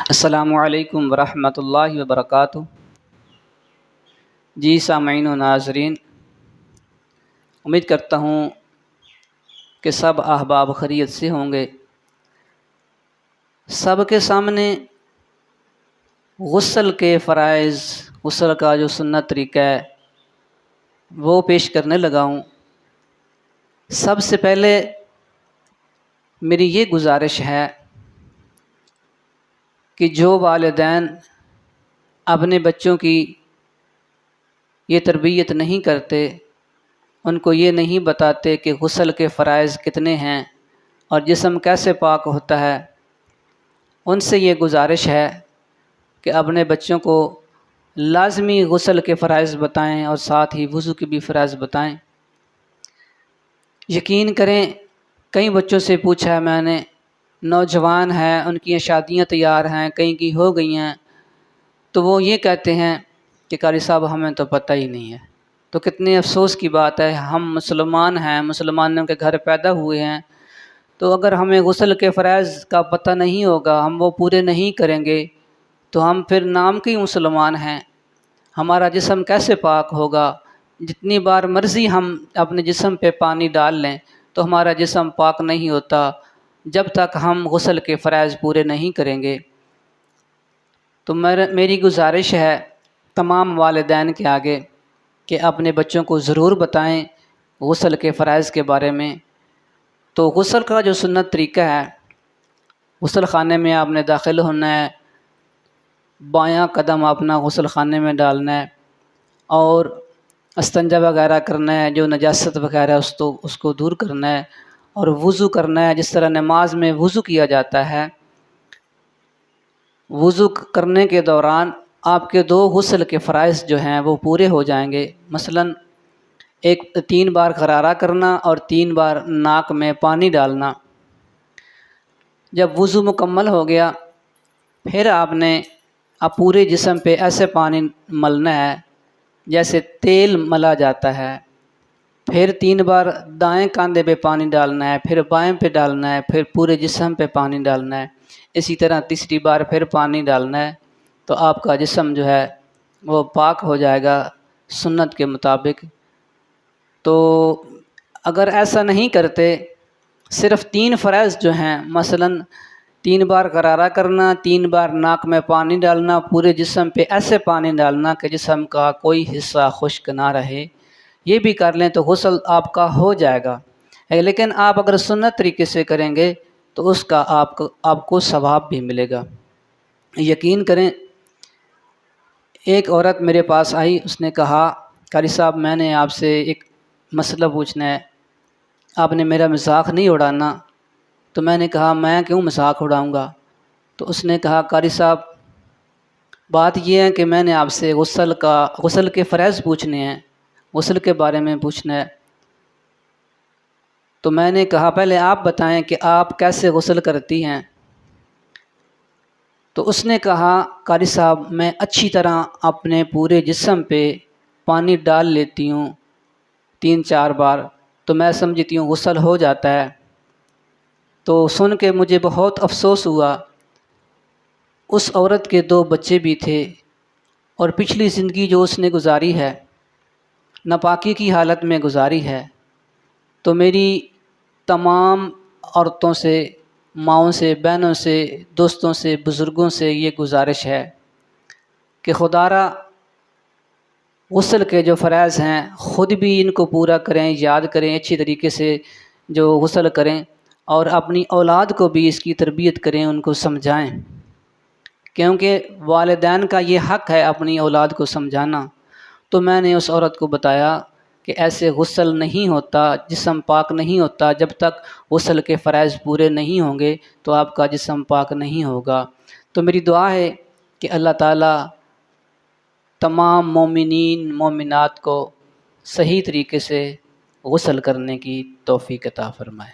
السلام علیکم ورحمۃ اللہ وبرکاتہ۔ جی سامعین و ناظرین، امید کرتا ہوں کہ سب احباب خیریت سے ہوں گے۔ سب کے سامنے غسل کے فرائض، غسل کا جو سنت طریقہ ہے وہ پیش کرنے لگا ہوں۔ سب سے پہلے میری یہ گزارش ہے کہ جو والدین اپنے بچوں کی یہ تربیت نہیں کرتے، ان کو یہ نہیں بتاتے کہ غسل کے فرائض کتنے ہیں اور جسم کیسے پاک ہوتا ہے، ان سے یہ گزارش ہے کہ اپنے بچوں کو لازمی غسل کے فرائض بتائیں اور ساتھ ہی وضو کے بھی فرائض بتائیں۔ یقین کریں، کئی بچوں سے پوچھا ہے میں نے، نوجوان ہیں، ان کی شادیاں تیار ہیں، کئی کی ہو گئی ہیں، تو وہ یہ کہتے ہیں کہ قاری صاحب ہمیں تو پتہ ہی نہیں ہے۔ تو کتنے افسوس کی بات ہے، ہم مسلمان ہیں، مسلمانوں کے گھر پیدا ہوئے ہیں، تو اگر ہمیں غسل کے فرائض کا پتہ نہیں ہوگا، ہم وہ پورے نہیں کریں گے، تو ہم پھر نام کے ہی مسلمان ہیں۔ ہمارا جسم کیسے پاک ہوگا؟ جتنی بار مرضی ہم اپنے جسم پہ پانی ڈال لیں تو ہمارا جسم پاک نہیں ہوتا جب تک ہم غسل کے فرائض پورے نہیں کریں گے۔ تو میری گزارش ہے تمام والدین کے آگے کہ اپنے بچوں کو ضرور بتائیں غسل کے فرائض کے بارے میں۔ تو غسل کا جو سنت طریقہ ہے، غسل خانے میں آپ نے داخل ہونا ہے، بایاں قدم اپنا غسل خانے میں ڈالنا ہے اور استنجا وغیرہ کرنا ہے، جو نجاست وغیرہ اس کو دور کرنا ہے اور وضو کرنا ہے جس طرح نماز میں وضو کیا جاتا ہے۔ وضو کرنے کے دوران آپ کے 2 غسل کے فرائض جو ہیں وہ پورے ہو جائیں گے۔ مثلاً 3 بار غرارہ کرنا اور 3 بار ناک میں پانی ڈالنا۔ جب وضو مکمل ہو گیا، پھر آپ نے پورے جسم پہ ایسے پانی ملنا ہے جیسے تیل ملا جاتا ہے۔ پھر 3 بار دائیں کاندھے پہ پانی ڈالنا ہے، پھر بائیں پہ ڈالنا ہے، پھر پورے جسم پہ پانی ڈالنا ہے۔ اسی طرح تیسری بار پھر پانی ڈالنا ہے، تو آپ کا جسم جو ہے وہ پاک ہو جائے گا سنت کے مطابق۔ تو اگر ایسا نہیں کرتے، صرف 3 فرائض جو ہیں، مثلاً 3 بار غرارہ کرنا، 3 بار ناک میں پانی ڈالنا، پورے جسم پہ ایسے پانی ڈالنا کہ جسم کا کوئی حصہ خشک نہ رہے، یہ بھی کر لیں تو غسل آپ کا ہو جائے گا۔ لیکن آپ اگر سنت طریقے سے کریں گے تو اس کا آپ کو ثواب بھی ملے گا۔ یقین کریں، ایک عورت میرے پاس آئی، اس نے کہا قاری صاحب میں نے آپ سے ایک مسئلہ پوچھنا ہے، آپ نے میرا مذاق نہیں اڑانا۔ تو میں نے کہا میں کیوں مذاق اڑاؤں گا؟ تو اس نے کہا قاری صاحب بات یہ ہے کہ میں نے آپ سے غسل کے فرائض پوچھنے ہیں، غسل کے بارے میں پوچھنا ہے۔ تو میں نے کہا پہلے آپ بتائیں کہ آپ کیسے غسل کرتی ہیں؟ تو اس نے کہا قاری صاحب میں اچھی طرح اپنے پورے جسم پہ پانی ڈال لیتی ہوں 3-4 بار، تو میں سمجھتی ہوں غسل ہو جاتا ہے۔ تو سن کے مجھے بہت افسوس ہوا۔ اس عورت کے 2 بچے بھی تھے اور پچھلی زندگی جو اس نے گزاری ہے ناپاکی کی حالت میں گزاری ہے۔ تو میری تمام عورتوں سے، ماؤں سے، بہنوں سے، دوستوں سے، بزرگوں سے یہ گزارش ہے کہ خدا را غسل کے جو فرائض ہیں خود بھی ان کو پورا کریں، یاد کریں، اچھی طریقے سے جو غسل کریں اور اپنی اولاد کو بھی اس کی تربیت کریں، ان کو سمجھائیں، کیونکہ والدین کا یہ حق ہے اپنی اولاد کو سمجھانا۔ تو میں نے اس عورت کو بتایا کہ ایسے غسل نہیں ہوتا، جسم پاک نہیں ہوتا جب تک غسل کے فرائض پورے نہیں ہوں گے، تو آپ کا جسم پاک نہیں ہوگا۔ تو میری دعا ہے کہ اللہ تعالیٰ تمام مومنین مومنات کو صحیح طریقے سے غسل کرنے کی توفیق عطا فرمائے۔